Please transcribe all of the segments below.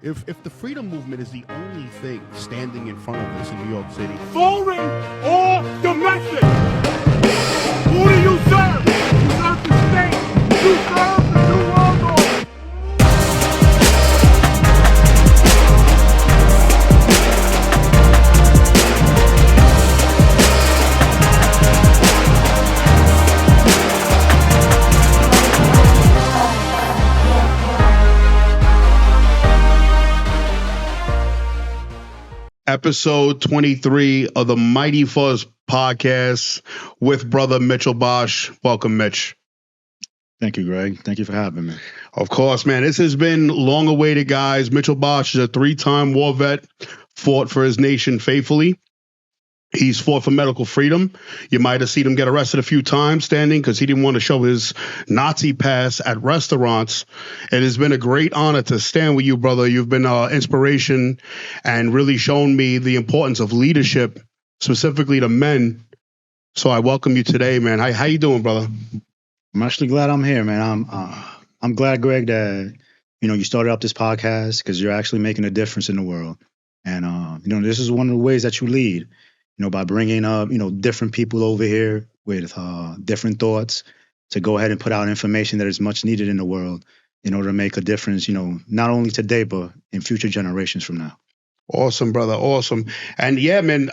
If the freedom movement is the only thing standing in front of us in New York City, Foreign or domestic? Who do you serve? You serve the state. You serve the New World Order. episode 23 of the Mighty Fuzz podcast with brother Mitchell Bosch. Welcome, Mitch. Thank you, Greg. Thank you for having me. Of course, man. This has been long awaited, guys. Mitchell Bosch is a 3-time war vet, fought for his nation faithfully. He's fought for medical freedom. You might have seen him get arrested a few times standing because he didn't want to show his Nazi pass at restaurants. It has been a great honor to stand with you, brother. You've been inspiration and really shown me the importance of leadership, specifically to men. So I welcome you today, man. How you doing, brother? I'm actually glad I'm here, man. I'm glad, Greg, that you started up this podcast because you're actually making a difference in the world. And this is one of the ways that you lead. By bringing up, different people over here with different thoughts to go ahead and put out information that is much needed in the world in order to make a difference, not only today, but in future generations from now. Awesome, brother. Awesome. And yeah, man,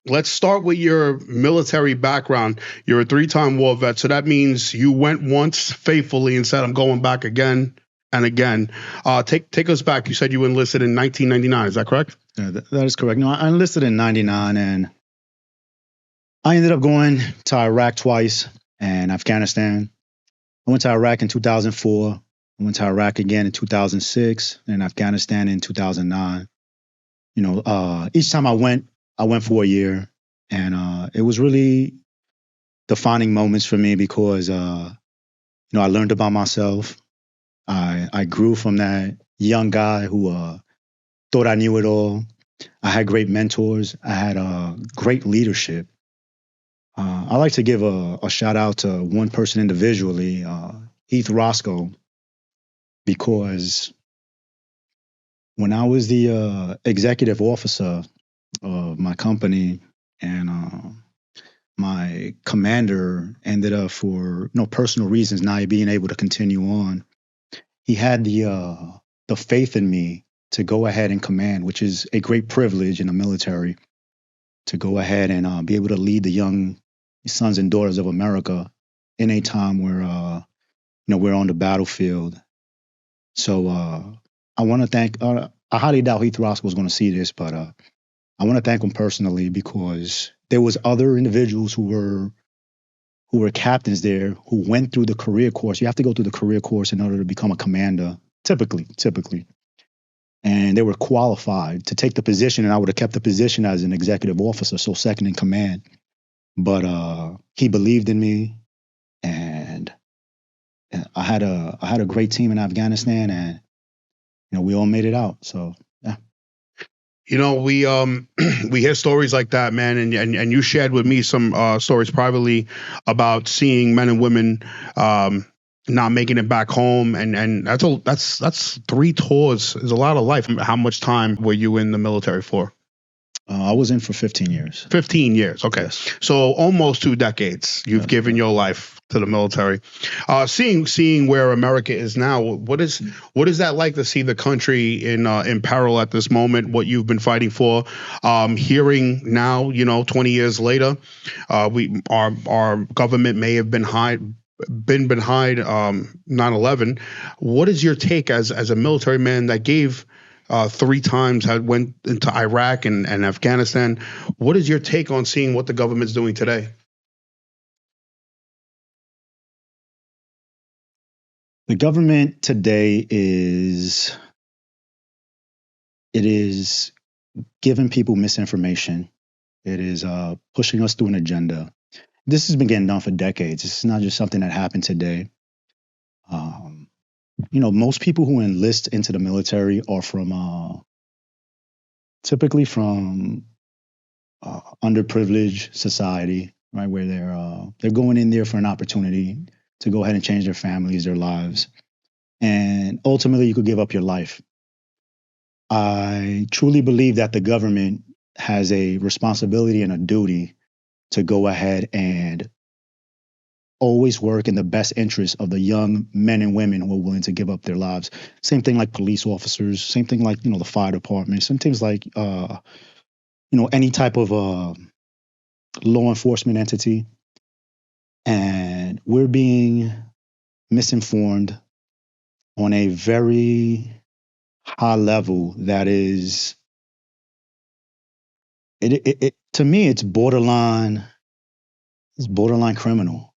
let's start with your military background. You're a 3-time war vet. So that means you went once faithfully and said, I'm going back again and again. Take us back. You said you enlisted in 1999. Is that correct? Yeah, that is correct. No, I enlisted in 99 and I ended up going to Iraq twice and Afghanistan. I went to Iraq in 2004. I went to Iraq again in 2006 and Afghanistan in 2009. Each time I went for a year, and it was really defining moments for me because, I learned about myself. I grew from that young guy who thought I knew it all. I had great mentors. I had great leadership. I like to give a shout out to one person individually, Heath Roscoe, because when I was the executive officer of my company and my commander ended up for personal reasons not being able to continue on, he had the faith in me to go ahead and command, which is a great privilege in the military, to go ahead and be able to lead the young sons and daughters of America in a time where we're on the battlefield. So I want to thank. I highly doubt Heath Roscoe was going to see this, but I want to thank him personally because there was other individuals who were captains there who went through the career course. You have to go through the career course in order to become a commander, typically. And they were qualified to take the position, and I would have kept the position as an executive officer, so second in command. But he believed in me, and I had a great team in Afghanistan, and we all made it out. So yeah. We hear stories like that, man, and you shared with me some stories privately about seeing men and women not making it back home, and that's 3 tours. There's a lot of life. How much time were you in the military for? I was in for 15 years. 15 years, okay. Yes. So almost 2 decades you've given your life to the military. Seeing where America is now, what is that like to see the country in peril at this moment? What you've been fighting for, hearing now, 20 years later, our government may have been behind 9/11. What is your take as a military man that gave 3 times, went into Iraq and Afghanistan? What is your take on seeing what the government's doing today? The government today is giving people misinformation. It is pushing us through an agenda. This has been getting done for decades. This is not just something that happened today. Most people who enlist into the military are typically from underprivileged society, right? Where they're going in there for an opportunity to go ahead and change their families, their lives. And ultimately you could give up your life. I truly believe that the government has a responsibility and a duty to go ahead and always work in the best interest of the young men and women who are willing to give up their lives. Same thing like police officers, same thing like, the fire department, some things like, any type of law enforcement entity. And we're being misinformed on a very high level that is, to me, it's borderline criminal,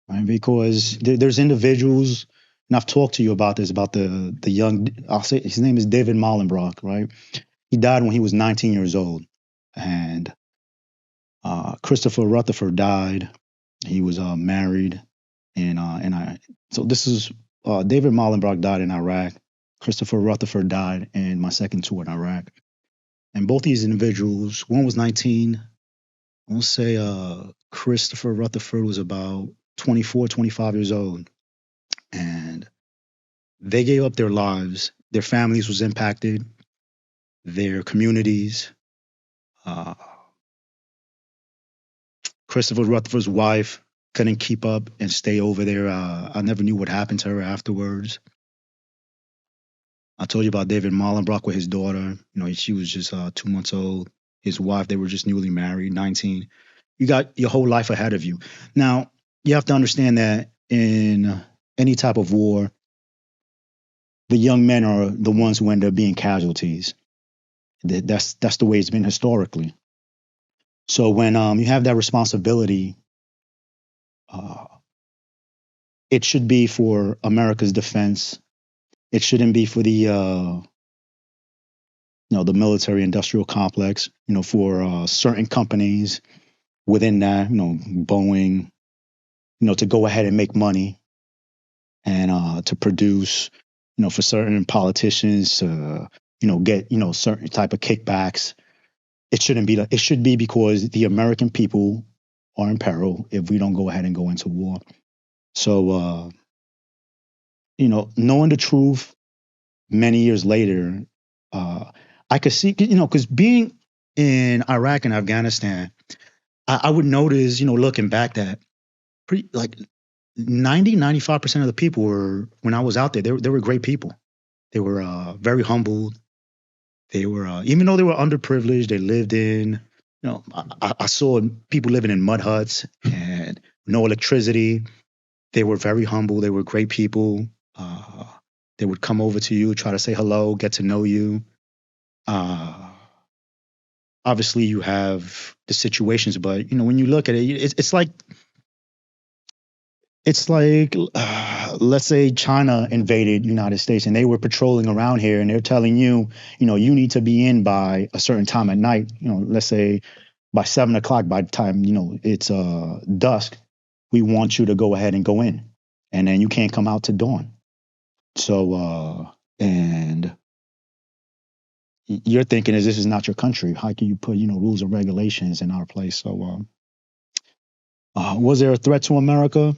right? Because there's individuals, and I've talked to you about this, about the young, I'll say his name is David Malenbrock, right? He died when he was 19 years old. And Christopher Rutherford died. He was married. So this is, David Malenbrock died in Iraq. Christopher Rutherford died in my second tour in Iraq. And both these individuals, one was 19. I want to say Christopher Rutherford was about 24, 25 years old. And they gave up their lives. Their families was impacted. Their communities. Christopher Rutherford's wife couldn't keep up and stay over there. I never knew what happened to her afterwards. I told you about David Malenbrock with his daughter. She was just 2 months old. His wife, they were just newly married, 19. You got your whole life ahead of you. Now, you have to understand that in any type of war, the young men are the ones who end up being casualties. That's the way it's been historically. So when you have that responsibility, it should be for America's defense. It shouldn't be for the the military industrial complex, for certain companies within that, Boeing, to go ahead and make money and to produce, for certain politicians to, get, certain type of kickbacks. It shouldn't be that. It should be because the American people are in peril if we don't go ahead and go into war. So, knowing the truth many years later, I could see, because being in Iraq and Afghanistan, I would notice, looking back that pretty like 95% of the people were, when I was out there, they were great people. They were very humbled. They were, even though they were underprivileged, they lived in, I saw people living in mud huts and no electricity. They were very humble. They were great people. They would come over to you, try to say hello, get to know you. Obviously, you have the situations, but when you look at it, it's like let's say China invaded United States and they were patrolling around here and they're telling you, you need to be in by a certain time at night. Let's say by 7 o'clock, by the time it's dusk, we want you to go ahead and go in, and then you can't come out to dawn. So and you're thinking, this is not your country. How can you put rules and regulations in our place? So was there a threat to America?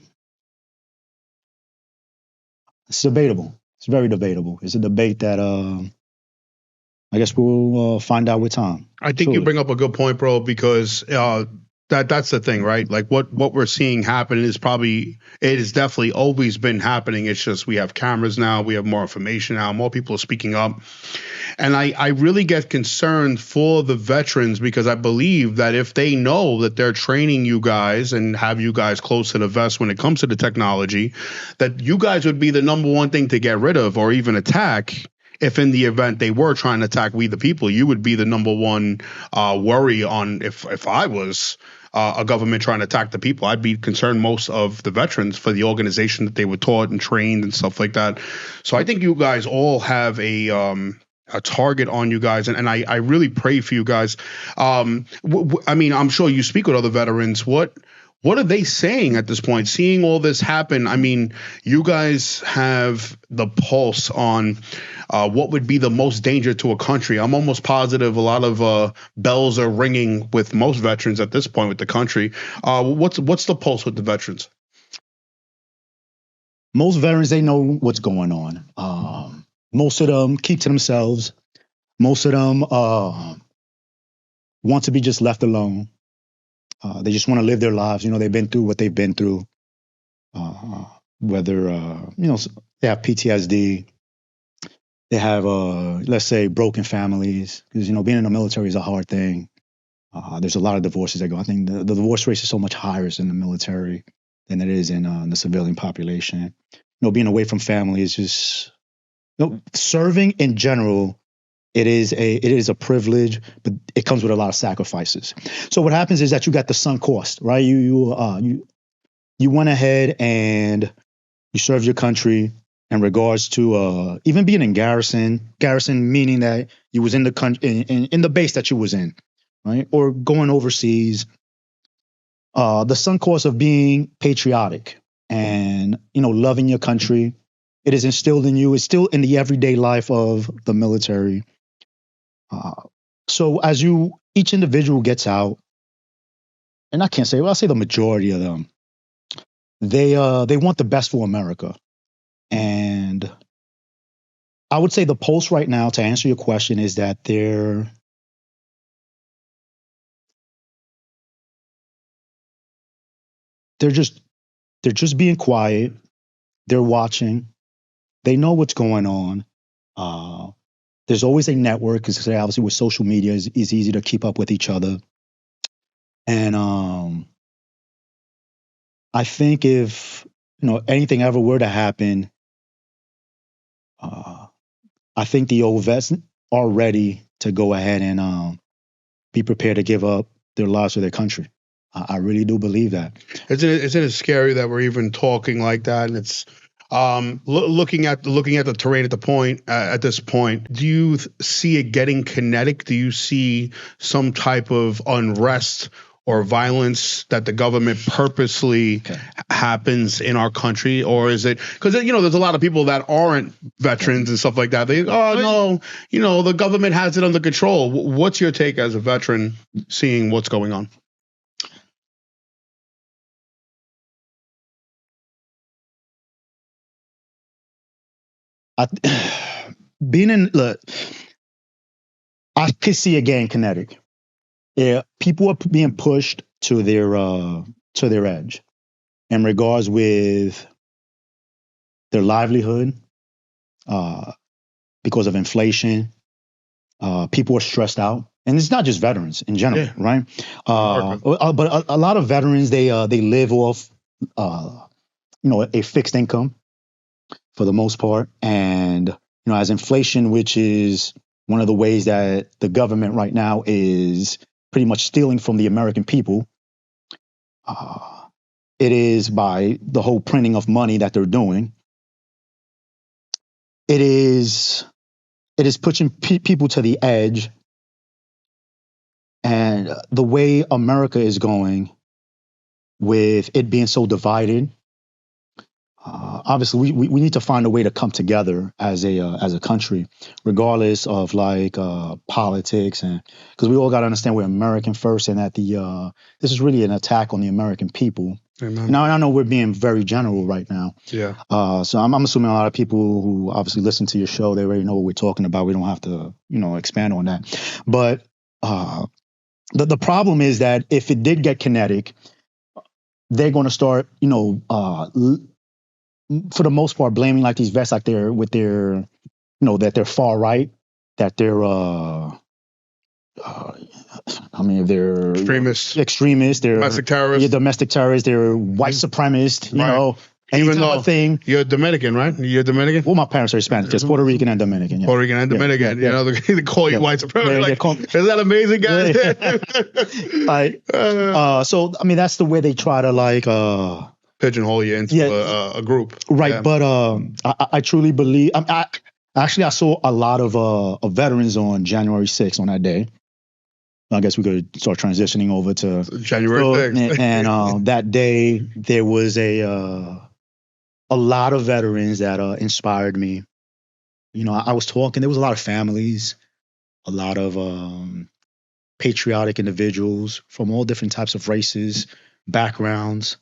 It's debatable. It's very debatable. It's a debate that I guess we'll find out with time. I think you bring up a good point, bro, because that's the thing, right? Like what we're seeing happen is it has definitely always been happening. It's just we have cameras now, we have more information now, more people are speaking up. And I really get concerned for the veterans, because I believe that if they know that they're training you guys and have you guys close to the vest when it comes to the technology, that you guys would be the number one thing to get rid of or even attack. If in the event they were trying to attack we the people, you would be the number one worry on if I was a government trying to attack the people. I'd be concerned most of the veterans for the organization that they were taught and trained and stuff like that. So I think you guys all have a target on you guys, and I really pray for you guys. I mean, I'm sure you speak with other veterans. What are they saying at this point, seeing all this happen? I mean, you guys have the pulse on what would be the most danger to a country. I'm almost positive a lot of bells are ringing with most veterans at this point with the country. What's the pulse with the veterans? Most veterans, they know what's going on. Most of them keep to themselves. Most of them want to be just left alone. They just want to live their lives. They've been through what they've been through. Whether they have PTSD, they have let's say broken families, because being in the military is a hard thing. There's a lot of divorces that go. I think the divorce rate is so much higher in the military than it is in the civilian population. Being away from family is just serving in general. It is a privilege, but it comes with a lot of sacrifices. So what happens is that you got the sunk cost, right? You went ahead and you served your country in regards to even being in garrison meaning that you was in the country in the base that you was in, right? Or going overseas. The sunk cost of being patriotic and loving your country, it is instilled in you. It's still in the everyday life of the military. So as each individual gets out, and I can't say, well, I'll say the majority of them, they want the best for America. And I would say the pulse right now, to answer your question, is that they're just being quiet. They're watching. They know what's going on. There's always a network, because obviously with social media it's easy to keep up with each other. And I think if anything ever were to happen, I think the old vets are ready to go ahead and be prepared to give up their lives for their country. I really do believe that. Isn't it scary that we're even talking like that? And it's looking at the terrain at this point. Do you see it getting kinetic? Do you see some type of unrest or violence that the government purposely happens in our country? Or is it because there's a lot of people that aren't veterans and stuff like that. They no, the government has it under control. What's your take as a veteran seeing what's going on? I could see it getting kinetic. Yeah, people are being pushed to their edge in regards with their livelihood, because of inflation. People are stressed out, and it's not just veterans in general, right? But a lot of veterans they live off a fixed income for the most part, and as inflation, which is one of the ways that the government right now is pretty much stealing from the American people. It is by the whole printing of money that they're doing. It is pushing people to the edge, and the way America is going, with it being so divided. Obviously, we need to find a way to come together as a country, regardless of politics, and because we all got to understand we're American first, and that this is really an attack on the American people. Amen. Now I know we're being very general right now. Yeah. So I'm assuming a lot of people who obviously listen to your show, they already know what we're talking about. We don't have to expand on that. But the problem is that if it did get kinetic, they're going to start for the most part, blaming these vets, they're with their, that they're far right, that they're, they're extremists, they're domestic terrorists, they're white supremacists, Even though you're Dominican, right? You're Dominican? Well, my parents are Hispanic, just Puerto Rican and Dominican. Yeah. Puerto Rican and Dominican. They call you white supremacist. Is that amazing, guys? So, that's the way they try to pigeonhole you into a group. Right. Yeah. But I truly believe, I saw a lot of veterans on January 6th on that day. I guess we could start transitioning over to January 6th. And that day, there was a lot of veterans that inspired me. I was talking, there was a lot of families, a lot of patriotic individuals from all different types of races, backgrounds.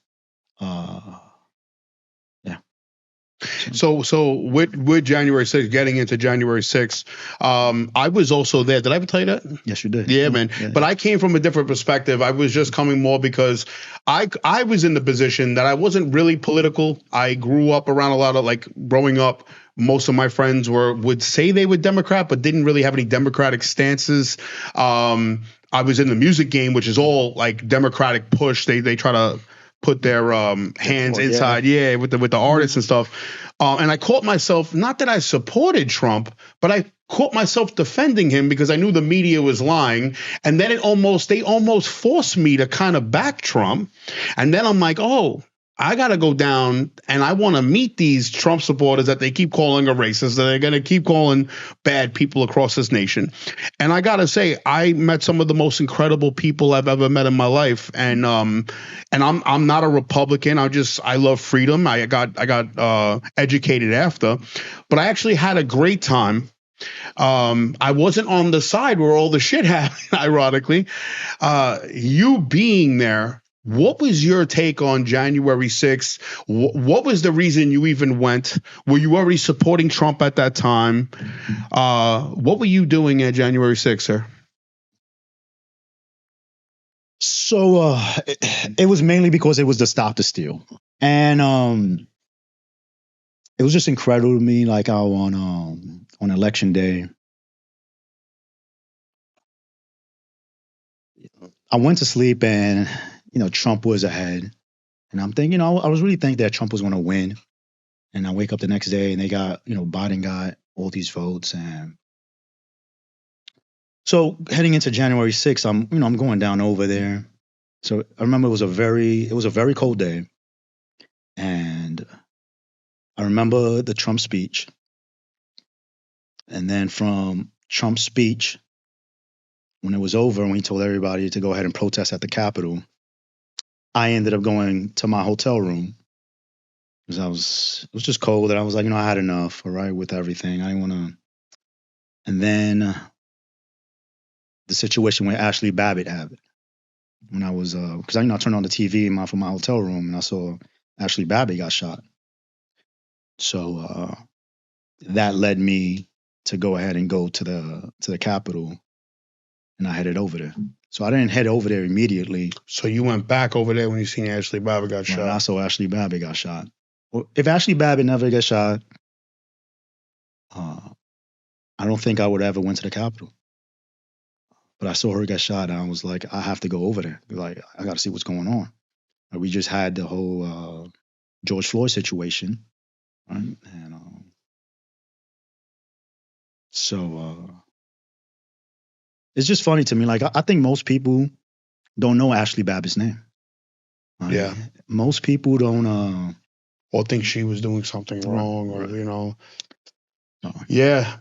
So with January 6th, getting into January 6th, I was also there. Did I ever tell you that? Yes, you did. Yeah, man. Yeah. But I came from a different perspective. I was just coming more because I was in the position that I wasn't really political. I grew up around a lot of, like, growing up, most of my friends would say they were Democrat, but didn't really have any Democratic stances. I was in the music game, which is all like Democratic push. They try to put their hands inside, with the artists and stuff. And I caught myself, not that I supported Trump, but I caught myself defending him because I knew the media was lying. And then they almost forced me to kind of back Trump. And then I'm like, oh, I got to go down and I want to meet these Trump supporters that they keep calling a racist, that they're going to keep calling bad people across this nation. And I got to say, I met some of the most incredible people I've ever met in my life. And I'm not a Republican. I love freedom. I got educated after, but I actually had a great time. I wasn't on the side where all the shit happened, ironically. You being there, what was your take on January 6th? What was the reason you even went? Were you already supporting Trump at that time? What were you doing at January 6th, sir? So it was mainly because it was the Stop the Steal. And it was just incredible to me, like how on election day, I went to sleep and Trump was ahead. And I'm thinking, I was really thinking that Trump was going to win. And I wake up the next day and they got, Biden got all these votes. And so heading into January 6th, I'm going down over there. So I remember it was a very cold day. And I remember the Trump speech. And then from Trump's speech, when it was over, when he told everybody to go ahead and protest at the Capitol, I ended up going to my hotel room because it was just cold, and I was like, I had enough, all right, with everything. I didn't want to. And then the situation with Ashley Babbitt happened when I was, because I turned on the TV from my hotel room and I saw Ashley Babbitt got shot. So that led me to go ahead and go to the Capitol, and I headed over there. So I didn't head over there immediately. So you went back over there when you seen Ashley Babbitt got shot? I saw Ashley Babbitt got shot. Well, if Ashley Babbitt never gets shot, I don't think I would ever went to the Capitol. But I saw her get shot, and I was like, I have to go over there. Like, I got to see what's going on. Like, we just had the whole George Floyd situation, right? And so it's just funny to me. Like, I think most people don't know Ashley Babbitt's name. Right? Yeah. Most people don't. Or think she was doing something wrong, or No. Yeah.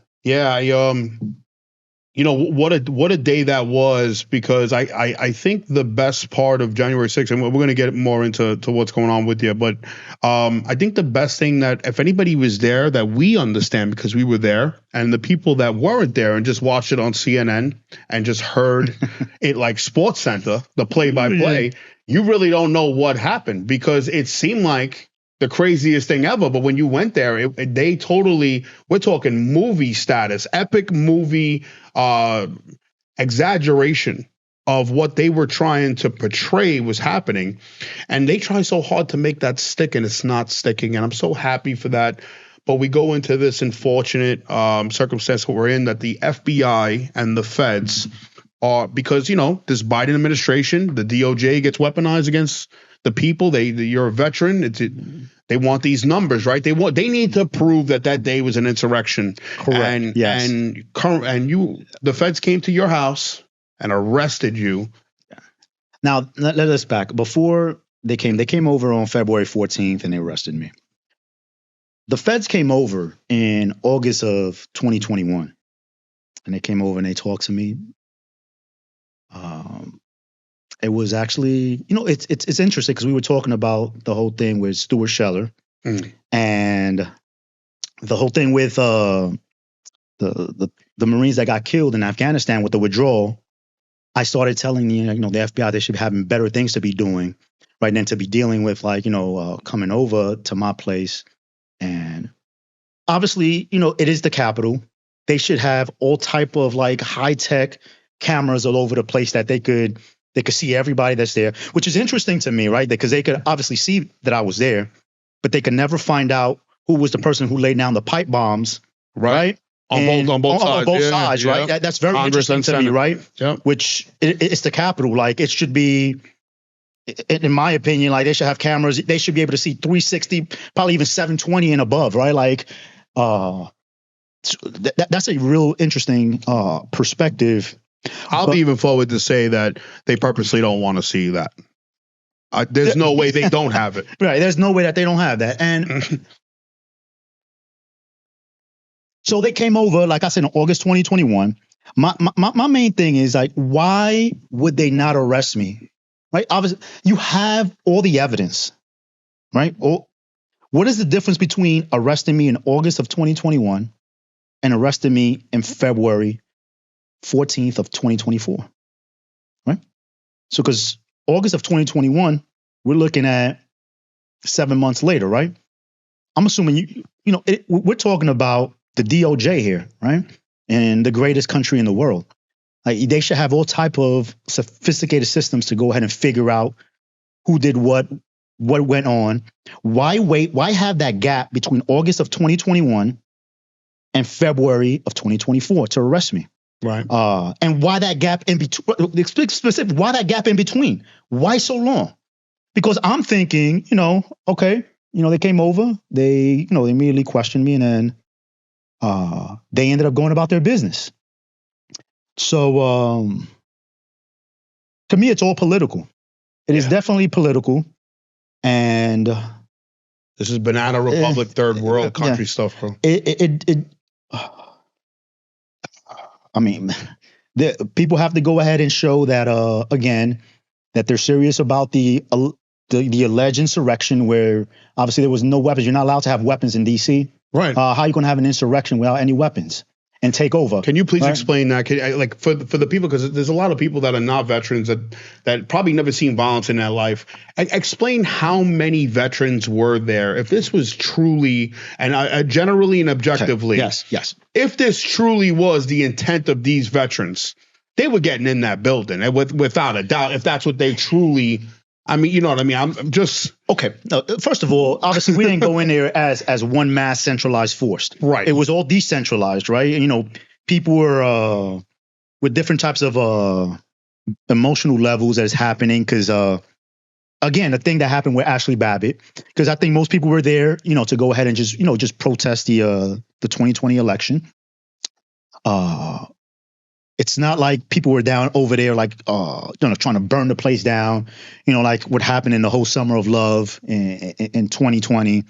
What a day that was, because I think the best part of January 6th, and we're going to get more into what's going on with you, but I think the best thing that if anybody was there that we understand because we were there, and the people that weren't there and just watched it on CNN and just heard it like Sports Center, the play-by-play, you really don't know what happened because it seemed like the craziest thing ever. But when you went there, they totally, we're talking movie status, epic movie exaggeration of what they were trying to portray was happening. And they try so hard to make that stick, and it's not sticking. And I'm so happy for that. But we go into this unfortunate circumstance we're in, that the FBI and the feds are, because, this Biden administration, the DOJ gets weaponized against the people. You're a veteran. They want these numbers, right? They need to prove that day was an insurrection. Correct. And yes. And the feds came to your house and arrested you. Now let us back. Before they came over on February 14th and they arrested me. The feds came over in August of 2021, and they came over and they talked to me. It was actually, it's interesting because we were talking about the whole thing with Stuart Scheller and the whole thing with the Marines that got killed in Afghanistan with the withdrawal. I started telling the FBI they should be having better things to be doing right than to be dealing with coming over to my place And obviously, it is the Capitol. They should have all type of like high tech cameras all over the place that they could see everybody that's there, which is interesting to me, right? Because they could obviously see that I was there, but they could never find out who was the person who laid down the pipe bombs, right? On both sides, right? That's very interesting to me, right? Yeah. Which it's the Capitol. Like it should be, in my opinion, like they should have cameras. They should be able to see 360, probably even 720 and above, right? Like, that's a real interesting perspective. I'll be even forward to say that they purposely don't want to see that. There's no way they don't have it. Right. There's no way that they don't have that. And so they came over, like I said, in August 2021. My main thing is like, why would they not arrest me? Right. Obviously, you have all the evidence, right? What is the difference between arresting me in August of 2021 and arresting me in February 14th of 2024? Right. So because August of 2021, we're looking at 7 months later, right? I'm assuming we're talking about the DOJ here, right? And the greatest country in the world. Like, they should have all type of sophisticated systems to go ahead and figure out who did what went on. Why wait? Why have that gap between August of 2021 and February of 2024 to arrest me? Right. And why that gap in between? Specific. Why that gap in between? Why so long? Because I'm thinking, okay, they came over, they immediately questioned me, and then they ended up going about their business. So to me, it's all political. It is definitely political, and this is banana republic, third world country stuff, bro. I mean, people have to go ahead and show that again that they're serious about the alleged insurrection, where obviously there was no weapons. You're not allowed to have weapons in DC. Right. How are you going to have an insurrection without any weapons and take over? Can you please explain that? Like for the people, because there's a lot of people that are not veterans that probably never seen violence in their life. Explain how many veterans were there. If this was truly, and generally and objectively, yes. If this truly was the intent of these veterans, they were getting in that building, and without a doubt, if that's what they truly. I mean, you know what I mean? I'm just okay. No, first of all, obviously we didn't go in there as one mass centralized force. Right. It was all decentralized, right? People were with different types of emotional levels that's happening. Because again, the thing that happened with Ashley Babbitt, because I think most people were there, to go ahead and just protest the 2020 election. It's not like people were down over there, like, trying to burn the place down, like what happened in the whole summer of love in 2020,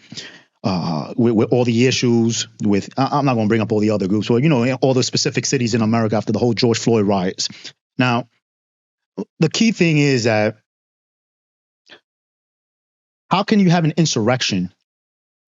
with all the issues with, I'm not going to bring up all the other groups, but, all the specific cities in America after the whole George Floyd riots. Now, the key thing is that how can you have an insurrection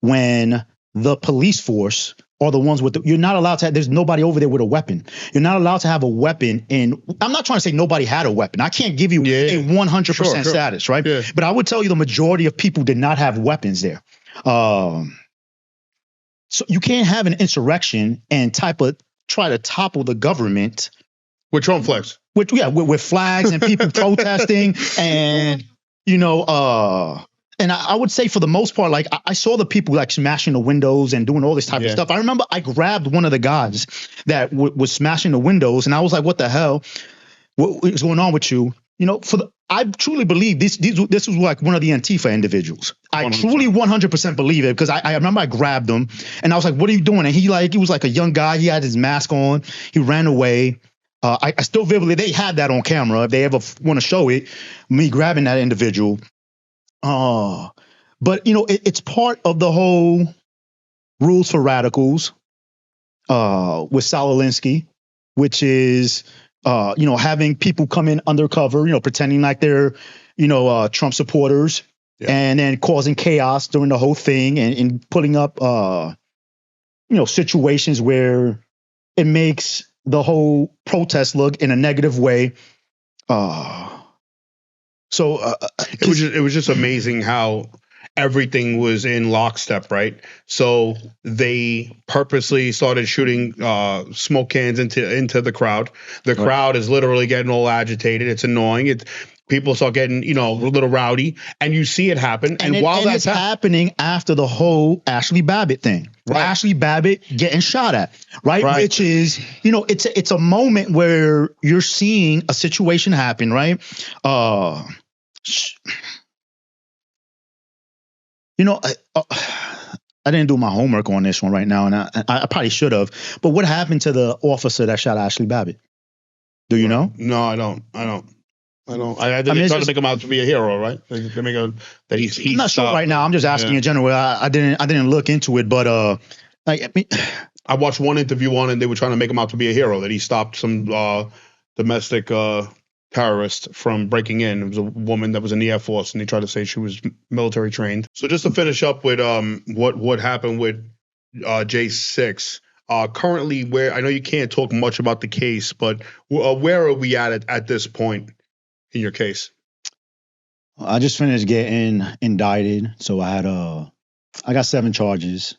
when the police force are the ones you're not allowed to have, there's nobody over there with a weapon. You're not allowed to have a weapon I'm not trying to say nobody had a weapon. I can't give you a 100% status, right? Yeah. But I would tell you the majority of people did not have weapons there. So you can't have an insurrection and try to topple the government. With Trump flags. With flags and people protesting and, and I would say for the most part, like I saw the people like smashing the windows and doing all this type of stuff. I remember I grabbed one of the guys that was smashing the windows, and I was like, "What the hell? What is going on with you?" I truly believe this was like one of the Antifa individuals. I 100%. Truly 100% believe it, because I remember I grabbed him and I was like, "What are you doing?" And he was like a young guy. He had his mask on. He ran away. I still vividly, they had that on camera. If they ever want to show it, me grabbing that individual. But it's part of the whole rules for radicals with Saul Alinsky, which is having people come in undercover, pretending like they're Trump supporters, and then causing chaos during the whole thing, and putting up situations where it makes the whole protest look in a negative way. So it was just amazing how everything was in lockstep, right? So they purposely started shooting smoke cans into the crowd. The crowd is literally getting all agitated. It's annoying. People start getting, a little rowdy, and you see it happen. And while that's it's happening after the whole Ashley Babbitt thing, Right. Ashley Babbitt getting shot at, right? Which is, it's a moment where you're seeing a situation happen, right? I didn't do my homework on this one right now, and I probably should have. But what happened to the officer that shot Ashley Babbitt? Do you know? No, I don't. I didn't try to make him out to be a hero, right? They make that he's I'm not sure right now. I'm just asking in general. I didn't look into it, but I watched one interview on it, and they were trying to make him out to be a hero, that he stopped some domestic terrorist from breaking in. It was a woman that was in the Air Force, and they tried to say she was military trained. So just to finish up with what happened with J6. Currently, where I know you can't talk much about the case, but where are we at this point in your case? I just finished getting indicted, so I got 7 charges.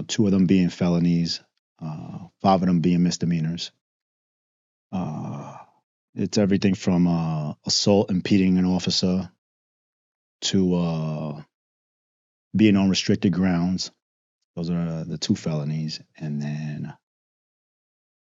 2 of them being felonies, 5 of them being misdemeanors. It's everything from assault, impeding an officer, to being on restricted grounds. Those are the 2 felonies, and then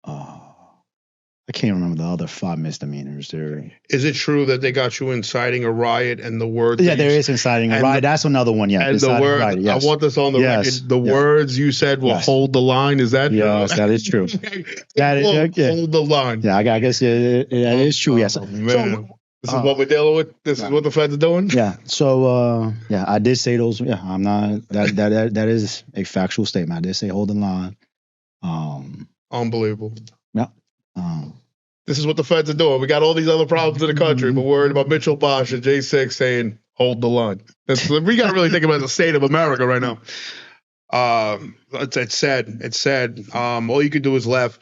I can't remember the other 5 misdemeanors. Is it true that they got you inciting a riot and the word? Yeah, there is inciting a riot. That's another one. Yeah, and the word. Riot, yes. I want this on the record. The words you said will hold the line. Is that true? Yes, that is true. Hold the line. Yeah, I guess that is true. Yes. Man. So, this is what we're dealing with. This is what the feds are doing. Yeah. So I did say those. Yeah, I'm not. That is a factual statement. I did say hold the line. Unbelievable. Yeah. This is what the feds are doing. We got all these other problems in the country, but we're worried about Mitchell Bosch and J6 saying hold the line. We got to really think about the state of America right now. It's sad. It's sad. All you can do is laugh.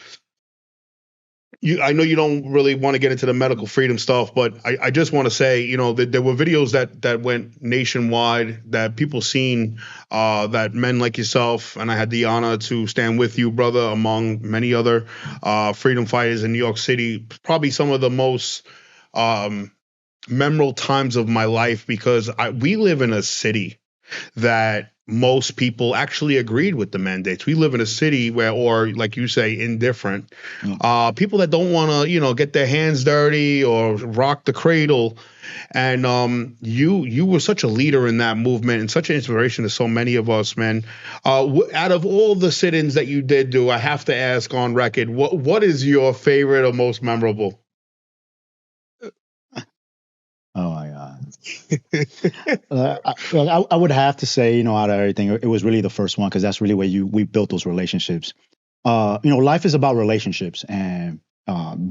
I know you don't really want to get into the medical freedom stuff, but I just want to say, that there were videos that went nationwide that people seen, that men like yourself, and I had the honor to stand with you, brother, among many other freedom fighters in New York City. Probably some of the most memorable times of my life, because we live in a city that most people actually agreed with the mandates. We live in a city where, or like you say, indifferent. People that don't want to, get their hands dirty or rock the cradle. And you were such a leader in that movement and such an inspiration to so many of us, man. Out of all the sit-ins that you did do, I have to ask on record, what is your favorite or most memorable? Oh my God. I would have to say, out of everything, it was really the first one, because that's really where we built those relationships. Life is about relationships, and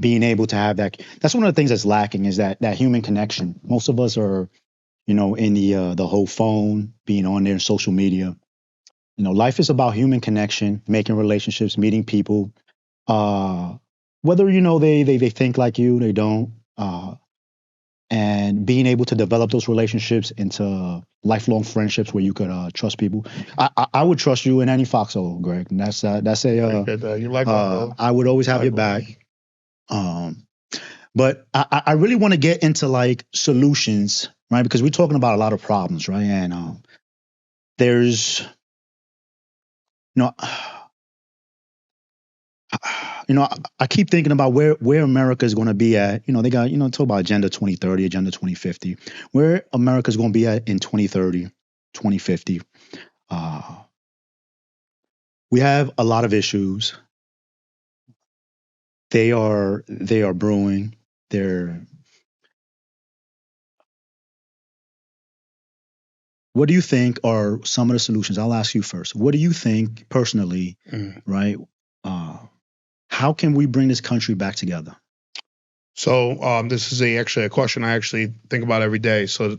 being able to have that. That's one of the things that's lacking, is that human connection. Most of us are, in the whole phone, being on there, social media. Life is about human connection, making relationships, meeting people. Whether they think like you, they don't. And being able to develop those relationships into lifelong friendships where you could trust people. I would trust you in any foxhole, Greg. And that's a you like that, I would always have your back. But I really want to get into like solutions, right? Because we're talking about a lot of problems, right? And there's I keep thinking about where America is going to be at. They got, talk about Agenda 2030, Agenda 2050, where America is going to be at in 2030, 2050. We have a lot of issues. They are brewing. What do you think are some of the solutions? I'll ask you first. What do you think personally, right? How can we bring this country back together? So this is actually a question I actually think about every day. So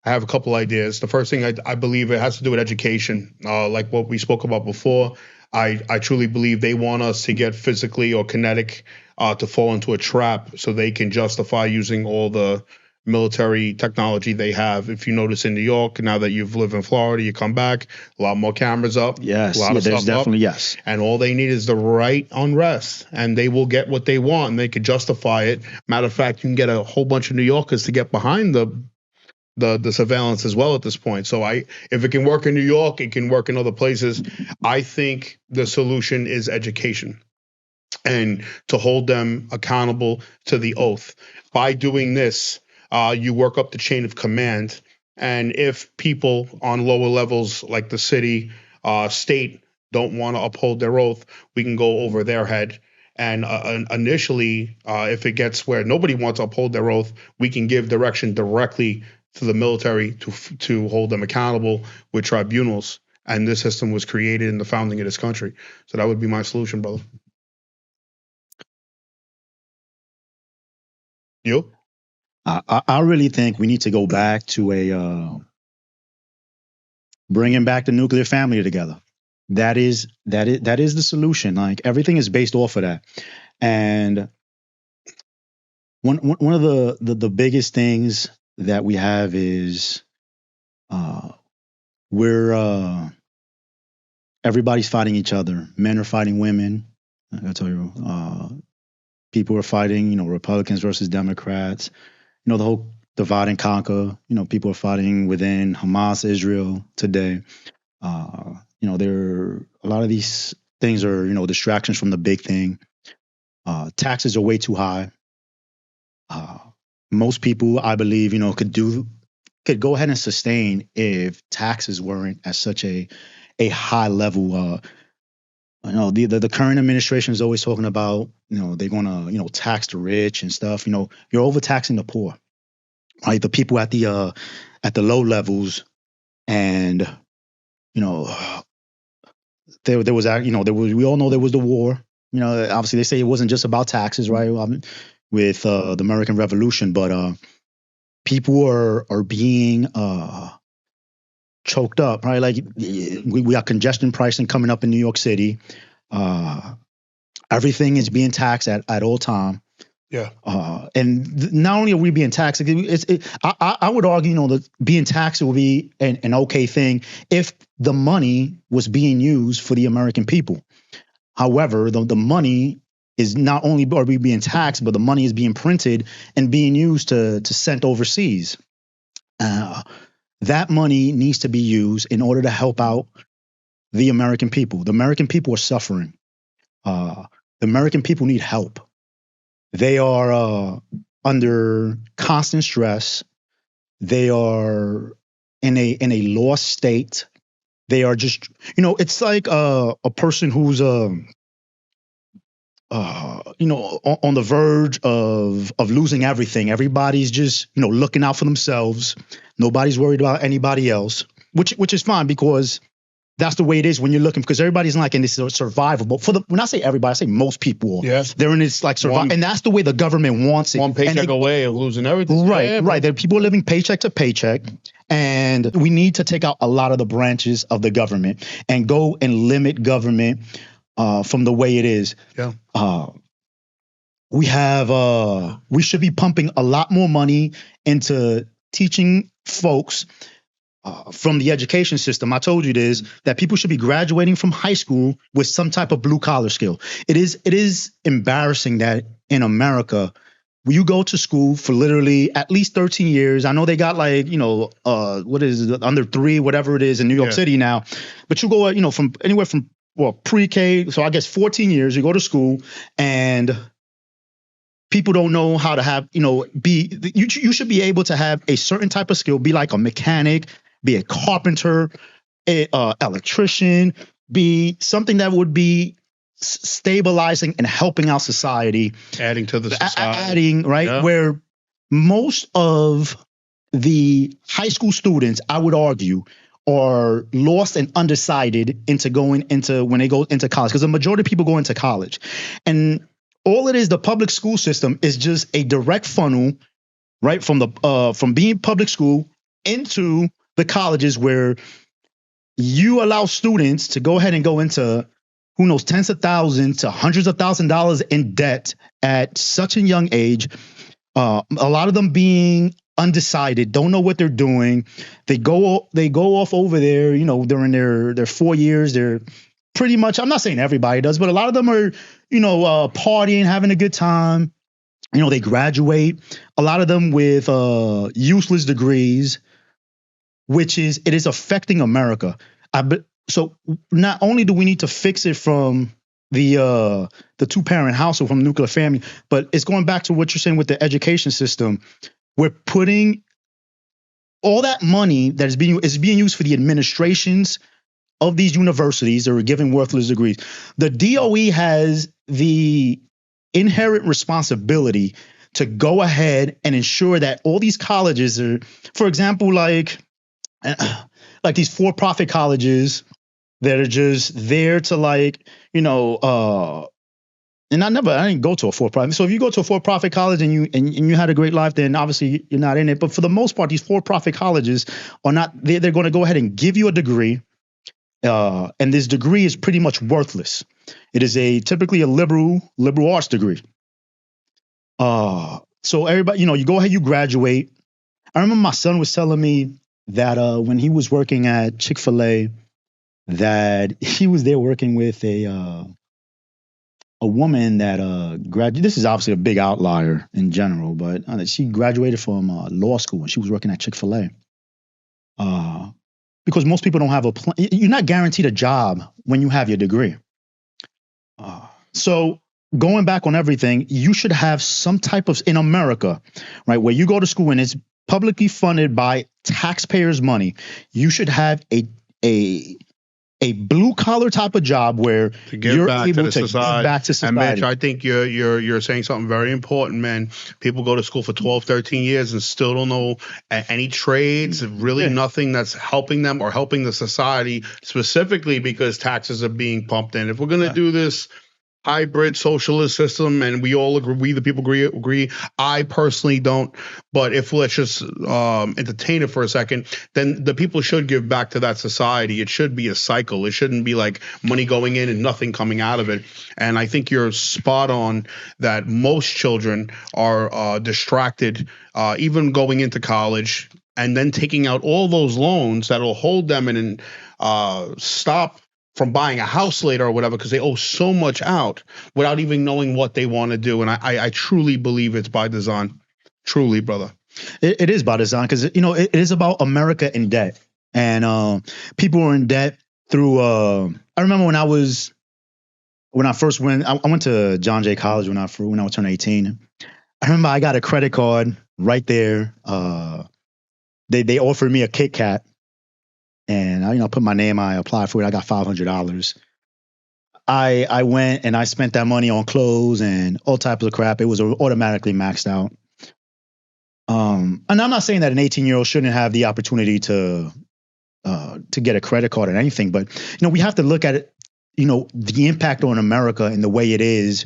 I have a couple ideas. The first thing, I believe it has to do with education. Like what we spoke about before, I truly believe they want us to get physically or kinetic to fall into a trap so they can justify using all the military technology they have. If you notice in New York, now that you've lived in Florida, you come back, a lot more cameras up. Yes, a lot of there's stuff definitely up, yes. and all they need is the right unrest, and they will get what they want, and they could justify it. Matter of fact, you can get a whole bunch of New Yorkers to get behind the surveillance as well at this point. So if it can work in New York, it can work in other places. I think the solution is education and to hold them accountable to the oath. By doing this, you work up the chain of command. And if people on lower levels like the city, state, don't want to uphold their oath, we can go over their head. And initially, if it gets where nobody wants to uphold their oath, we can give direction directly to the military to hold them accountable with tribunals. And this system was created in the founding of this country. So that would be my solution, brother. You? I really think we need to go back to bringing back the nuclear family together. That is the solution. Like everything is based off of that. And one of the biggest things that we have is everybody's fighting each other. Men are fighting women. I tell you, people are fighting. Republicans versus Democrats. The whole divide and conquer. People are fighting within Hamas, Israel today. There a lot of these things are distractions from the big thing. Taxes are way too high. Most people, I believe, could go ahead and sustain if taxes weren't at such a high level. The current administration is always talking about, they're gonna, tax the rich and stuff. You're overtaxing the poor, right? The people at the low levels, and there was we all know there was the war. Obviously they say it wasn't just about taxes, right? With the American Revolution, but people are being choked up, right? Like we got congestion pricing coming up in New York City. Everything is being taxed at all time. Yeah. And not only are we being taxed, I would argue, that being taxed would be an okay thing if the money was being used for the American people. However, the money is not only are we being taxed, but the money is being printed and being used to sent overseas. That money needs to be used in order to help out the American people. The American people are suffering. The American people need help. They are under constant stress. They are in a lost state. They are just, it's like a person who's on the verge of losing everything. Everybody's just, looking out for themselves. Nobody's worried about anybody else, which is fine because that's the way it is when you're looking, because everybody's like in this survival. But when I say everybody, I say most people. Yes. They're in this like survival, and that's the way the government wants it. One paycheck away of losing everything. Right, right. There are people living paycheck to paycheck, and we need to take out a lot of the branches of the government and go and limit government from the way it is. Yeah. We should be pumping a lot more money into teaching folks from the education system. I told you this, that people should be graduating from high school with some type of blue collar skill. It is embarrassing that in America, when you go to school for literally at least 13 years, I know they got like, what is it, under 3, whatever it is in New York City now, but you go, from anywhere from pre-K, so I guess 14 years, you go to school and people don't know how to have, you should be able to have a certain type of skill, be like a mechanic, be a carpenter, electrician, be something that would be stabilizing and helping out society. Adding to the society. Yeah. Where most of the high school students, I would argue, are lost and undecided into going into when they go into college, because the majority of people go into college. And all it is, the public school system is just a direct funnel, right, from being public school into the colleges, where you allow students to go ahead and go into, who knows, tens of thousands to hundreds of thousands of dollars in debt at such a young age. A lot of them being undecided, don't know what they're doing. They go off over there, during their 4 years. They're pretty much, I'm not saying everybody does, but a lot of them are, partying, having a good time. They graduate, a lot of them with useless degrees, it is affecting America. So not only do we need to fix it from the 2-parent household, from nuclear family, but it's going back to what you're saying with the education system. We're putting all that money that is being used for the administrations of these universities that are giving worthless degrees. The DOE has the inherent responsibility to go ahead and ensure that all these colleges are, for example, like these for-profit colleges that are just there to and I didn't go to a for-profit. So if you go to a for-profit college and you had a great life, then obviously you're not in it. But for the most part, these for-profit colleges are not. They're going to go ahead and give you a degree, and this degree is pretty much worthless. It is typically a liberal arts degree. So everybody, you go ahead, you graduate. I remember my son was telling me that when he was working at Chick-fil-A, that he was there working with a woman that graduated. This is obviously a big outlier in general, but she graduated from law school and she was working at Chick-fil-A. Because most people don't have a plan. You're not guaranteed a job when you have your degree. So going back on everything, you should have some type of, in America, right, where you go to school and it's publicly funded by taxpayers' money. You should have a blue collar type of job where you're able to give back to society. And Mitch, I think you're saying something very important, man. People go to school for 12, 13 years and still don't know any trades, really nothing that's helping them or helping the society, specifically because taxes are being pumped in. If we're going to do this hybrid socialist system, and we all agree, we the people agree. I personally don't, but if let's just entertain it for a second, then the people should give back to that society. It should be a cycle. It shouldn't be like money going in and nothing coming out of it. And I think you're spot on that most children are distracted, even going into college and then taking out all those loans that'll hold them and stop from buying a house later or whatever, because they owe so much out without even knowing what they want to do. And I truly believe it's by design. Truly, brother. It is by design because, it is about America in debt. And people are in debt through, I remember when I first went, I went to John Jay College when I was turning 18. I remember I got a credit card right there. They offered me a Kit Kat. And I put my name, I applied for it. I got $500. I went and I spent that money on clothes and all types of crap. It was automatically maxed out. And I'm not saying that an 18-year-old shouldn't have the opportunity to get a credit card or anything, but we have to look at it, the impact on America and the way it is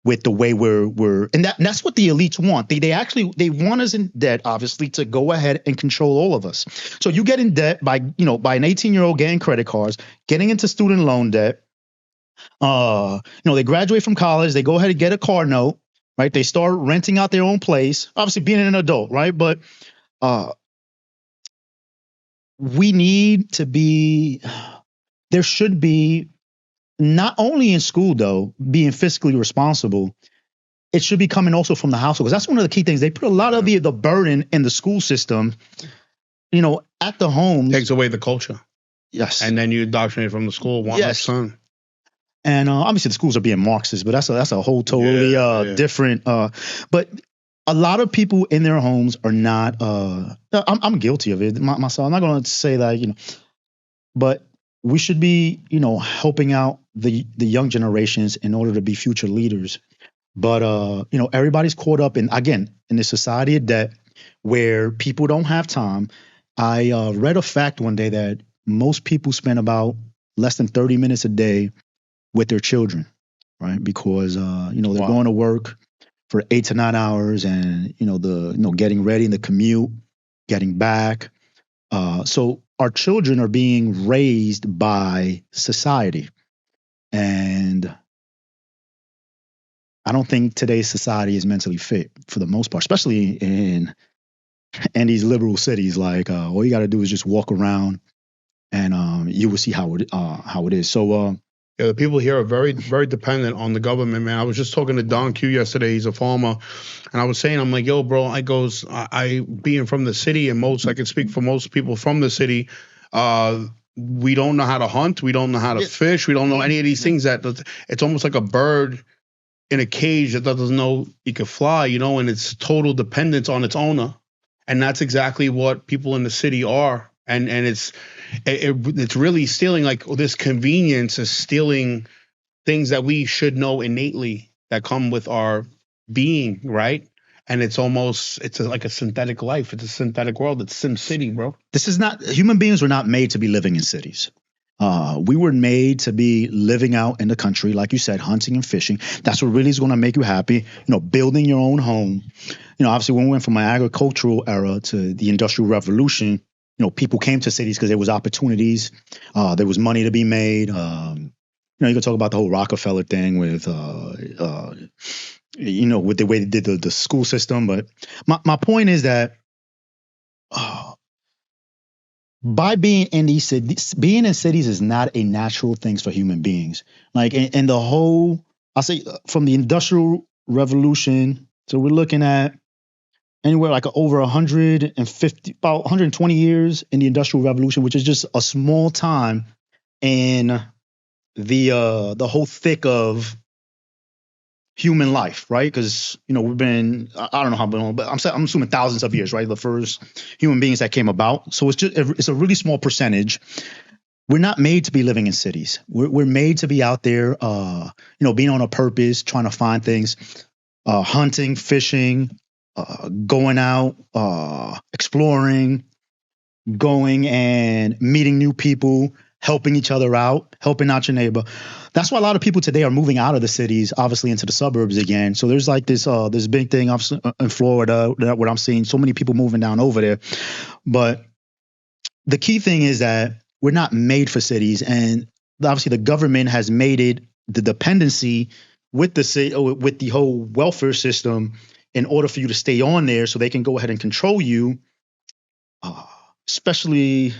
with the way we're and that's what the elites want. They want us in debt, obviously, to go ahead and control all of us. So you get in debt by an 18-year-old getting credit cards, getting into student loan debt. They graduate from college, they go ahead and get a car note, right? They start renting out their own place, obviously being an adult, right? But we need to be, there should be, not only in school, though, being fiscally responsible, it should be coming also from the household. Because that's one of the key things. They put a lot of the burden in the school system, at the home. Takes away the culture. Yes. And then you indoctrinate from the school. Yes. Son. And obviously the schools are being Marxist, but that's a whole totally different. But a lot of people in their homes are not. I'm guilty of it myself. I'm not going to say that, but we should be, helping out the young generations in order to be future leaders. But, everybody's caught up in this society of debt where people don't have time. I read a fact one day that most people spend about less than 30 minutes a day with their children, right? Because, they're going to work for 8 to 9 hours and, getting ready in the commute, getting back. So our children are being raised by society. And I don't think today's society is mentally fit for the most part, especially in in these liberal cities. Like all you got to do is just walk around, and you will see how it is. So Yeah, the people here are very, very dependent on the government, man. I was just talking to Don Q yesterday. He's a farmer, and I was saying, I'm like, yo, bro, I being from the city, and I can speak for most people from the city. We don't know how to hunt, we don't know how to fish, we don't know any of these things. It's almost like a bird in a cage that doesn't know he could fly, and it's total dependence on its owner, and that's exactly what people in the city are, and it's really stealing. Like this convenience is stealing things that we should know innately that come with our being, right? And it's like a synthetic life. It's a synthetic world. It's Sim City, bro. Human beings were not made to be living in cities. We were made to be living out in the country, like you said, hunting and fishing. That's what really is going to make you happy. Building your own home. Obviously, when we went from an agricultural era to the Industrial Revolution, people came to cities because there was opportunities. There was money to be made. You can talk about the whole Rockefeller thing with, with the way they did the school system. But my point is that by being in these cities, being in cities is not a natural thing for human beings. Like in the whole, I say from the Industrial Revolution, so we're looking at anywhere like over about 120 years in the Industrial Revolution, which is just a small time in the whole thick of human life, right? Because we've been, I don't know how long, but I'm assuming thousands of years, right? The first human beings that came about. So it's a really small percentage. We're not made to be living in cities. We're made to be out there, being on a purpose, trying to find things, hunting, fishing, going out, exploring, going and meeting new people, helping each other out, helping out your neighbor. That's why a lot of people today are moving out of the cities, obviously into the suburbs again. So there's like this big thing in Florida where I'm seeing so many people moving down over there. But the key thing is that we're not made for cities, and obviously the government has made it the dependency with the whole welfare system in order for you to stay on there, so they can go ahead and control you. Especially,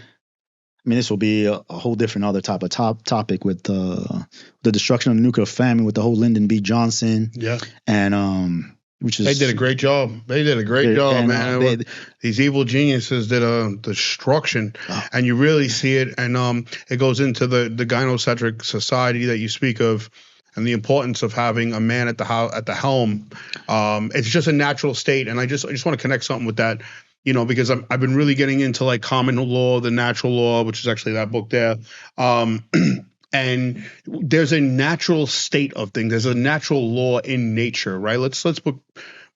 this will be a whole different other type of topic with the destruction of the nuclear family with the whole Lyndon B. Johnson. Yeah. And which is, they did a great job. Man. These evil geniuses did a destruction, and you really see it. And it goes into the gyno-centric society that you speak of, and the importance of having a man at the helm. It's just a natural state, and I just want to connect something with that. Because I've been really getting into like common law, the natural law, which is actually that book there. And there's a natural state of things. There's a natural law in nature, right? Let's put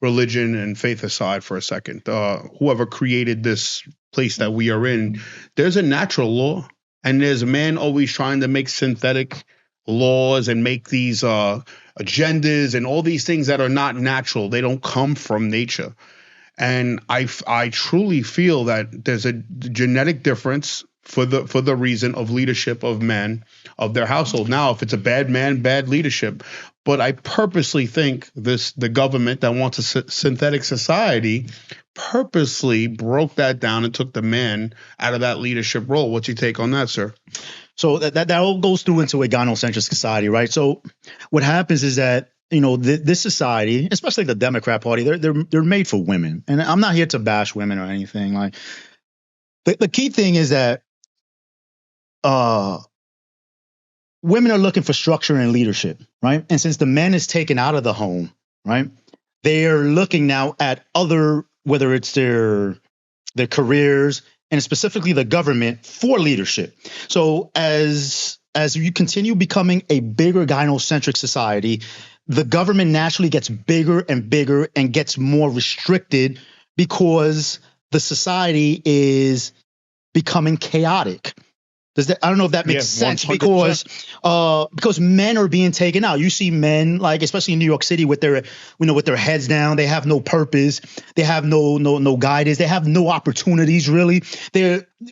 religion and faith aside for a second. Whoever created this place that we are in, there's a natural law, and there's a man always trying to make synthetic laws and make these agendas and all these things that are not natural. They don't come from nature. And I truly feel that there's a genetic difference for the reason of leadership of men of their household. Now, if it's a bad man, bad leadership. But I purposely think the government that wants a synthetic society purposely broke that down and took the man out of that leadership role. What's your take on that, sir? So that all goes through into a gyno-centric society, right? So what happens is that this society, especially the Democrat Party, they're made for women. And I'm not here to bash women or anything. Like the key thing is that women are looking for structure and leadership, right? And since the man is taken out of the home, right, they're looking now at whether it's their careers and specifically the government for leadership. So as you continue becoming a bigger gynocentric society, the government naturally gets bigger and bigger and gets more restricted because the society is becoming chaotic. I don't know if that makes sense, 100%. because men are being taken out. You see men, like especially in New York City, with their heads down. They have no purpose. They have no guidance. They have no opportunities. Really,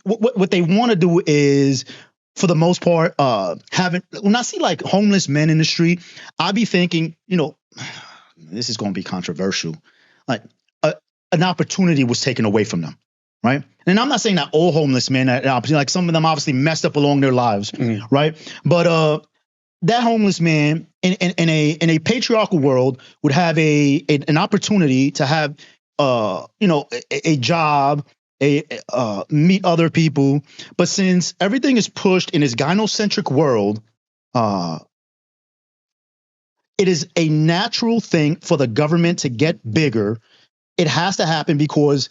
what they want to do is, for the most part, when I see like homeless men in the street, I be thinking, this is going to be controversial. Like an opportunity was taken away from them, right? And I'm not saying that all homeless men, like some of them obviously messed up along their lives, right? But that homeless man in a patriarchal world would have an opportunity to have a job, meet other people. But since everything is pushed in this gyno-centric world, it is a natural thing for the government to get bigger. It has to happen because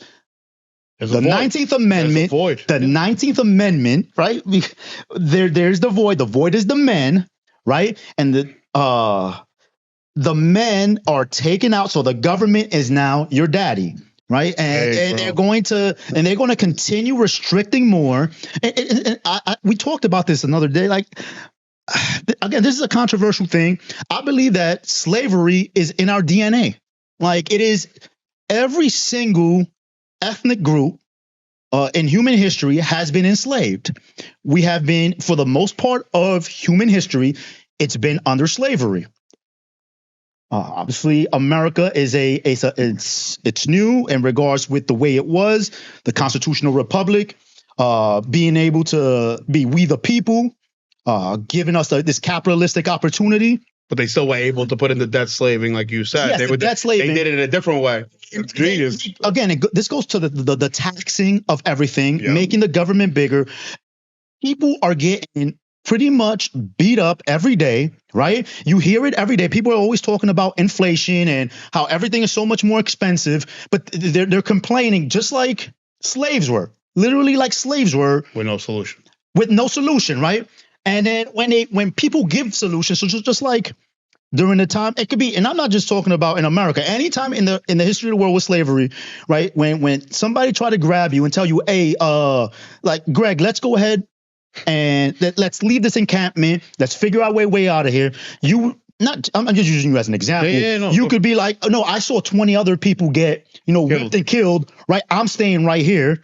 the 19th Amendment, the 19th Amendment, right? There's the void. The void is the men, right? And the men are taken out. So the government is now your daddy, right? And they're going to continue restricting more. And we talked about this another day. Like, again, this is a controversial thing. I believe that slavery is in our DNA. Like, it is. Every single ethnic group in human history has been enslaved. We have been, for the most part of human history, it's been under slavery. Obviously, America is it's new in regards with the way it was, the constitutional republic, being able to be we the people, giving us this capitalistic opportunity. But they still were able to put in the debt slaving, like you said. Yes, They did it in a different way. It's genius. Again, this goes to the taxing of everything, making the government bigger. People are getting pretty much beat up every day, right? You hear it every day. People are always talking about inflation and how everything is so much more expensive, but they're complaining just like slaves were, literally like slaves were. With no solution. With no solution, right? And then when people give solutions, so just like during the time, it could be, and I'm not just talking about in America, anytime in the history of the world with slavery, right? When somebody try to grab you and tell you, hey, like, Greg, let's go ahead and let's leave this encampment. Let's figure our way out of here. I'm just using you as an example. You could be like, no, I saw 20 other people get, whipped and killed, right? I'm staying right here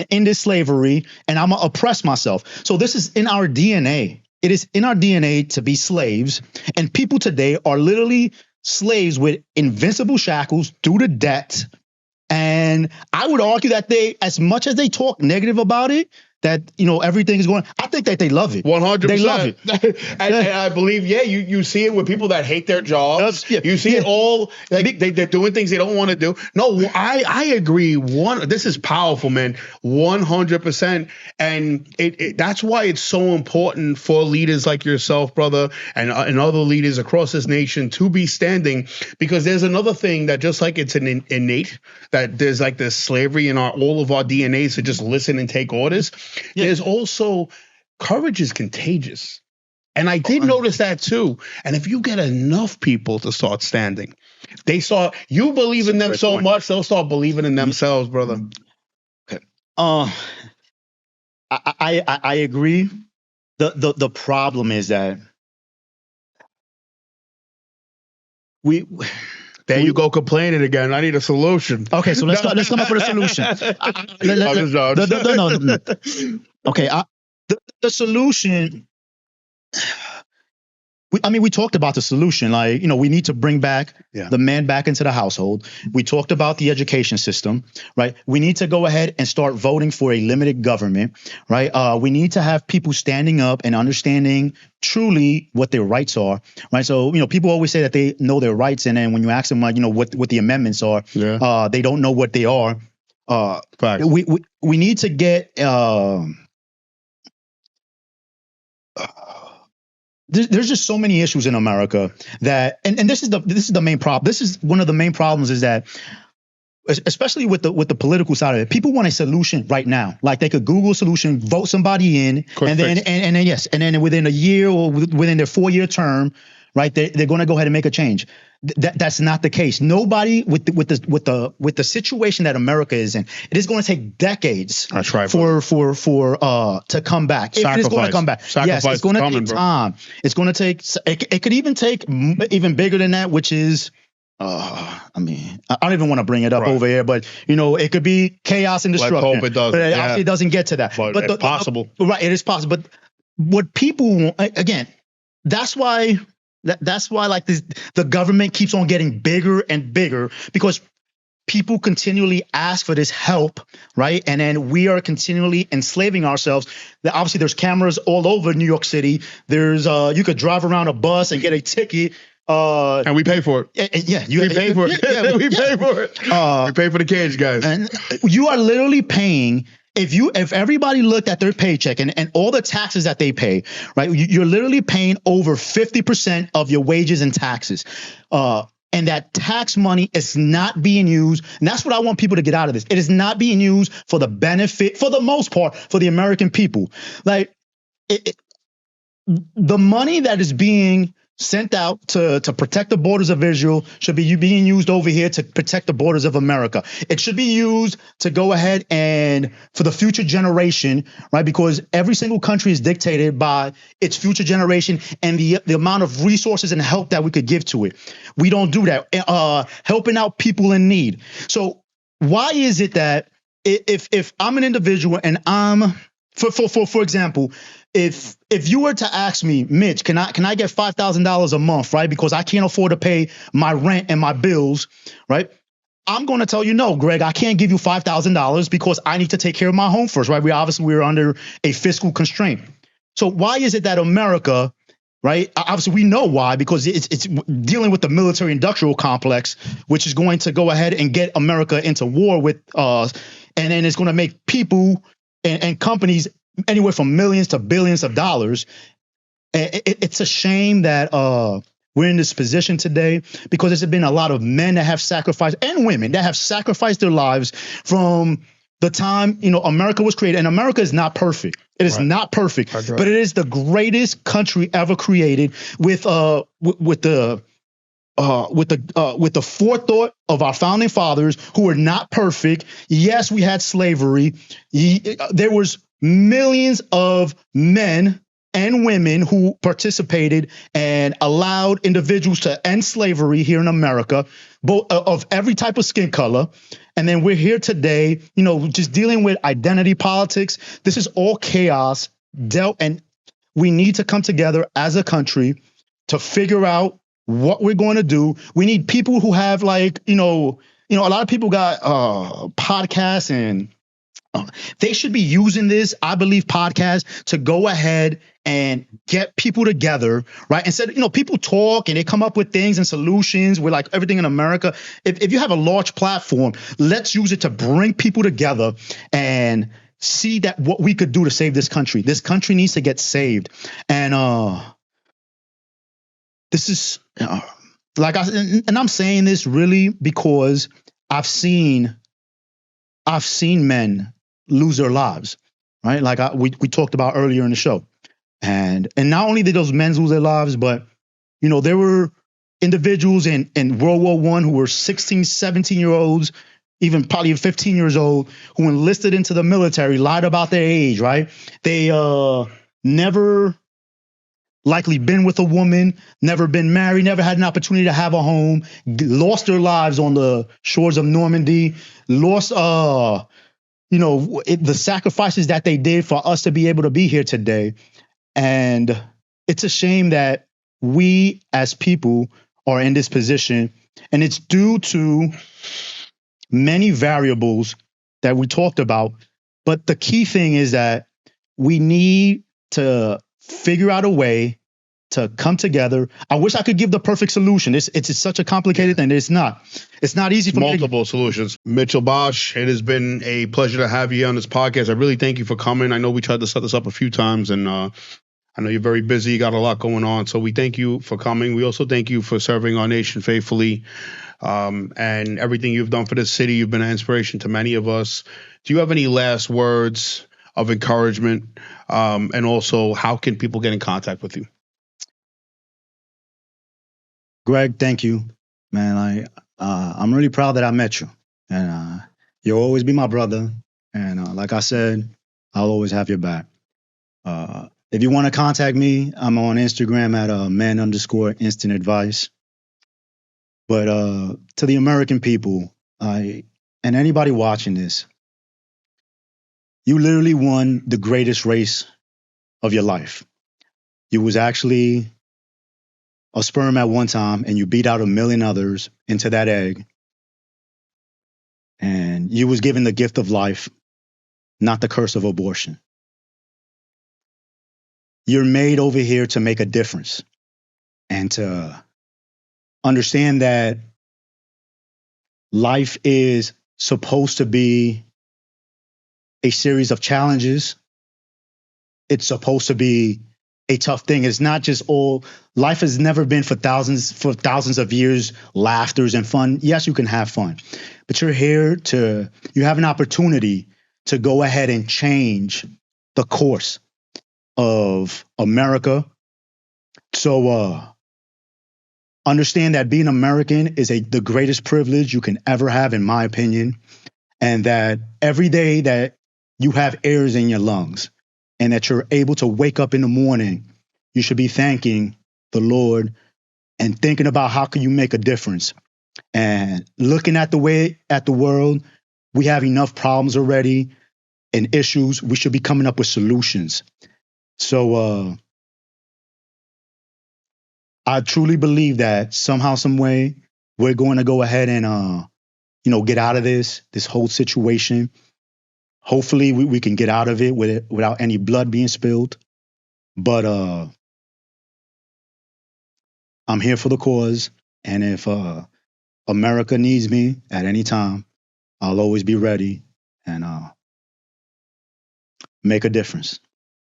in this slavery, and I'm going to oppress myself. So this is in our DNA. It is in our DNA to be slaves. And people today are literally slaves with invincible shackles due to debt. And I would argue that as much as they talk negative about it, that, everything is going, I think that they love it. 100%. They love it. and I believe, you see it with people that hate their jobs. You see it all, like they're doing things they don't want to do. No, I agree. This is powerful, man. 100%. And that's why it's so important for leaders like yourself, brother, and other leaders across this nation to be standing, because there's another thing that just like it's an innate, that there's like this slavery in all of our DNAs to just listen and take orders. There's also courage is contagious. And I did notice that too. And if you get enough people to start standing, you believe in them so much, they'll start believing in themselves, brother. Okay. I agree. The problem is that there you go complaining again. I need a solution. Okay, so let's come up with a solution. No. Okay, the solution. We talked about the solution. Like, we need to bring back the man back into the household. We talked about the education system, right? We need to go ahead and start voting for a limited government, right? We need to have people standing up and understanding truly what their rights are, right? So, people always say that they know their rights, and then when you ask them, like, what the amendments are, they don't know what they are. We need to get. There's just so many issues in America that, and this is the main problem. This is one of the main problems, is that, especially with the political side of it, people want a solution right now. Like, they could Google a solution, vote somebody in, and then within a year or within their 4-year term, right, they're going to go ahead and make a change. That's not the case. Nobody with the situation that America is in, it is going to take decades. That's right, for to come back. It is going to come back. Yes, it's going to take time. It's going to take. It could even take even bigger than that, which is. I don't even want to bring it up over here, but it could be chaos and destruction. Let's hope it does. But it actually doesn't get to that. But it's possible. Right, it is possible. But what people want, again, that's why like this, the government keeps on getting bigger and bigger, because people continually ask for this help, right? And then we are continually enslaving ourselves. Obviously, there's cameras all over New York City. There's you could drive around a bus and get a ticket. And we pay for it. We pay for it. We pay for it. We pay for the cage, guys. And you are literally paying. If everybody looked at their paycheck and all the taxes that they pay, right? You're literally paying over 50% of your wages and taxes. And that tax money is not being used. And that's what I want people to get out of this. It is not being used for the benefit, for the most part, for the American people. Like the money that is being sent out to protect the borders of Israel should be being used over here to protect the borders of America. It should be used to go ahead and for the future generation, right? Because every single country is dictated by its future generation and the amount of resources and help that we could give to it. We don't do that. Helping out people in need. So why is it that if I'm an individual and I'm for example, if you were to ask me, Mitch, can I get $5,000 a month, right? Because I can't afford to pay my rent and my bills, right? I'm going to tell you, no, Greg, I can't give you $5,000 because I need to take care of my home first, right? We're under a fiscal constraint. So why is it that America, right? Obviously, we know why, because it's dealing with the military industrial complex, which is going to go ahead and get America into war with us. And then it's going to make people and companies anywhere from millions to billions of dollars. It's a shame that we're in this position today because there's been a lot of men that have sacrificed and women that have sacrificed their lives from the time, America was created. And America is not perfect. It is not perfect, but it is the greatest country ever created with the forethought of our founding fathers who were not perfect. Yes, we had slavery. There was millions of men and women who participated and allowed individuals to end slavery here in America, both of every type of skin color. And then we're here today, just dealing with identity politics. This is all chaos and we need to come together as a country to figure out what we're going to do. We need people who have a lot of people got podcasts and they should be using this, I believe, podcast to go ahead and get people together, right? Instead, people talk and they come up with things and solutions with like everything in America. If you have a large platform, let's use it to bring people together and see that what we could do to save this country. This country needs to get saved. And this is and I'm saying this really because I've seen men lose their lives, right? Like we talked about earlier in the show. And not only did those men lose their lives, but, there were individuals in World War I who were 16, 17-year-olds, even probably 15 years old, who enlisted into the military, lied about their age, right? They never likely been with a woman, never been married, never had an opportunity to have a home, lost their lives on the shores of Normandy, lost the sacrifices that they did for us to be able to be here today. And it's a shame that we as people are in this position. And it's due to many variables that we talked about. But the key thing is that we need to figure out a way to come together. I wish I could give the perfect solution. It's such a complicated thing. It's not easy for multiple solutions. Mitchell Bosch, it has been a pleasure to have you on this podcast. I really thank you for coming. I know we tried to set this up a few times, and I know you're very busy. You got a lot going on. So we thank you for coming. We also thank you for serving our nation faithfully, and everything you've done for this city. You've been an inspiration to many of us. Do you have any last words of encouragement? And also, how can people get in contact with you? Greg, thank you, man. I'm really proud that I met you, and you'll always be my brother. And like I said, I'll always have your back. If you want to contact me, I'm on Instagram at man_instant advice. But to the American people, and anybody watching this, you literally won the greatest race of your life. You was actually a sperm at one time, and you beat out a million others into that egg. and you was given the gift of life, not the curse of abortion. You're made over here to make a difference and to understand that life is supposed to be a series of challenges. It's supposed to be a tough thing. It's not just all life has never been for thousands of years, laughters and fun. Yes, you can have fun, but you're here you have an opportunity to go ahead and change the course of America. So understand that being American is the greatest privilege you can ever have, in my opinion, and that every day that you have air in your lungs and that you're able to wake up in the morning, you should be thanking the Lord and thinking about how can you make a difference. And looking at the world, we have enough problems already and issues. We should be coming up with solutions. So I truly believe that somehow, some way, we're going to go ahead and get out of this whole situation. Hopefully we can get out of it without any blood being spilled. But I'm here for the cause. And if America needs me at any time, I'll always be ready and make a difference.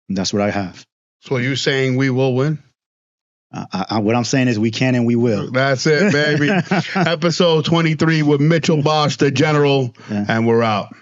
And that's what I have. So are you saying we will win? What I'm saying is we can and we will. That's it, baby. Episode 23 with Mitchell Bosch, the General, and we're out.